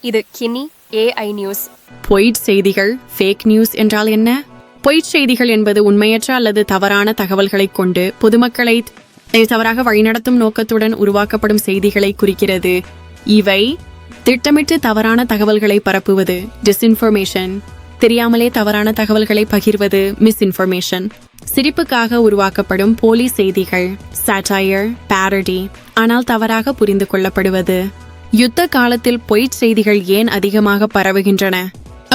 இது Guinea AI news. Poet செய்திகள் fake news என்றால் என்ன? பொய்ச் செய்திகள் என்பது உண்மையற்ற அல்லது தவறான தகவல்களைக் கொண்டு பொதுமக்களை தவறாக வழிநடத்தும் நோக்கத்துடன் உருவாக்கப்படும் செய்திகளை குறிக்கிறது. இவை திட்டமிட்டு தவறான தகவல்களை பரப்புவது டிஸ்இன்ஃபர்மேஷன், தெரியாமலே தவறான தகவல்களை பகிர்வது மிஸ்இன்ஃபர்மேஷன், சிரிப்புக்காக உருவாக்கப்படும் போலி செய்திகள் சாட்டையர், பேரடி, ஆனால் தவறாக புரிந்து கொள்ளப்படுவது. யுத்த காலத்தில் பொய்ச் செய்திகள் ஏன் அதிகமாக பரவுகின்றன?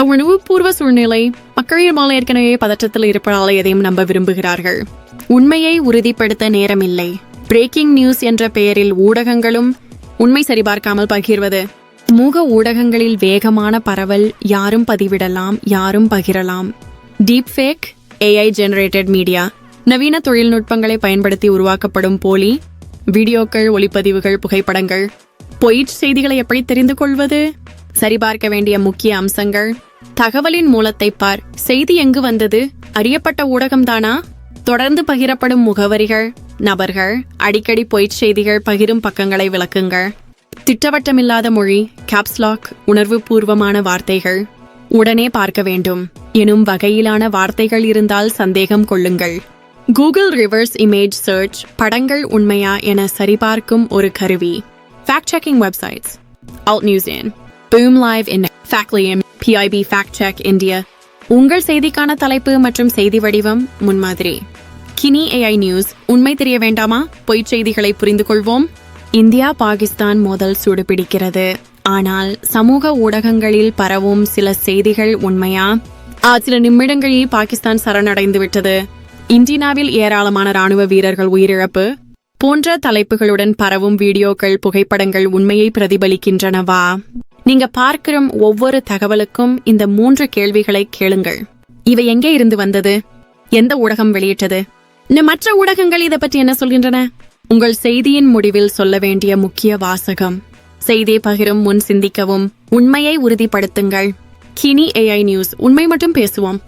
உணவுபூர்வ சூழ்நிலை, மக்களிடமாக ஏற்கனவே பதற்றத்தில் இருப்பதால் எதையும் நம்ப விரும்புகிறார்கள். உண்மையை உறுதிப்படுத்த நேரமில்லை. பிரேக்கிங் நியூஸ் என்ற பெயரில் ஊடகங்களும் உண்மை சரிபார்க்காமல் பகிர்வது. சமூக ஊடகங்களில் வேகமான பரவல், யாரும் பதிவிடலாம், யாரும் பகிரலாம். Deep fake, AI generated media, நவீன தொழில்நுட்பங்களை பயன்படுத்தி உருவாக்கப்படும் போலி வீடியோக்கள், ஒளிப்பதிவுகள், புகைப்படங்கள். பொய்ச் செய்திகளை எப்படி தெரிந்து கொள்வது? சரிபார்க்க வேண்டிய முக்கிய அம்சங்கள். தகவலின் மூலத்தை பார். செய்தி எங்கு வந்தது? அறியப்பட்ட ஊடகம்தானா? தொடர்ந்து பகிரப்படும் முகவரிகள், நபர்கள். அடிக்கடி பொய்ச் செய்திகள் பகிரும் பக்கங்களை விளக்குங்கள். திட்டவட்டமில்லாத மொழி, கேப்ஸ்லாக், உணர்வு பூர்வமான வார்த்தைகள். உடனே பார்க்க வேண்டும் எனும் வகையிலான வார்த்தைகள் இருந்தால் சந்தேகம் கொள்ளுங்கள். கூகுள் ரிவர்ஸ் இமேஜ் சர்ச் படங்கள் உண்மையா என சரிபார்க்கும் ஒரு கருவி. Fact checking websites, Alt News In, Boom Live In, Factly In, PIB Fact Check India. உங்கள் செய்திக்கான தலைப்பு மற்றும் செய்தி வடிவம் முன்மாதிரி. Guinea AI news. உண்மை தெரிய வேண்டாமா? பொய்ச் செய்திகளை புரிந்து கொள்வோம். இந்தியா பாகிஸ்தான் மோதல் சூடுபிடிக்கிறது. ஆனால் சமூக ஊடகங்களில் பரவும் சில செய்திகள் உண்மையா? சில நிமிடங்களில் பாகிஸ்தான் சரணடைந்து விட்டது. இந்தியாவில் ஏராளமான ராணுவ வீரர்கள் உயிரிழப்பு போன்ற தலைப்புகளுடன் பரவும் வீடியோக்கள், புகைப்படங்கள் உண்மையை பிரதிபலிக்கின்றனவா? நீங்க பார்க்கிற ஒவ்வொரு தகவலுக்கும் இந்த 3 கேள்விகளை கேளுங்கள். இவை எங்கே இருந்து வந்தது? எந்த ஊடகம் வெளியிட்டது? மற்ற ஊடகங்கள் இதை பற்றி என்ன சொல்கின்றன? உங்கள் செய்தியின் முடிவில் சொல்ல வேண்டிய முக்கிய வாசகம். செய்தியை பகிரும் முன் சிந்திக்கவும். உண்மையை உறுதிப்படுத்துங்கள். Guinea AI news. உண்மை மட்டும் பேசுவோம்.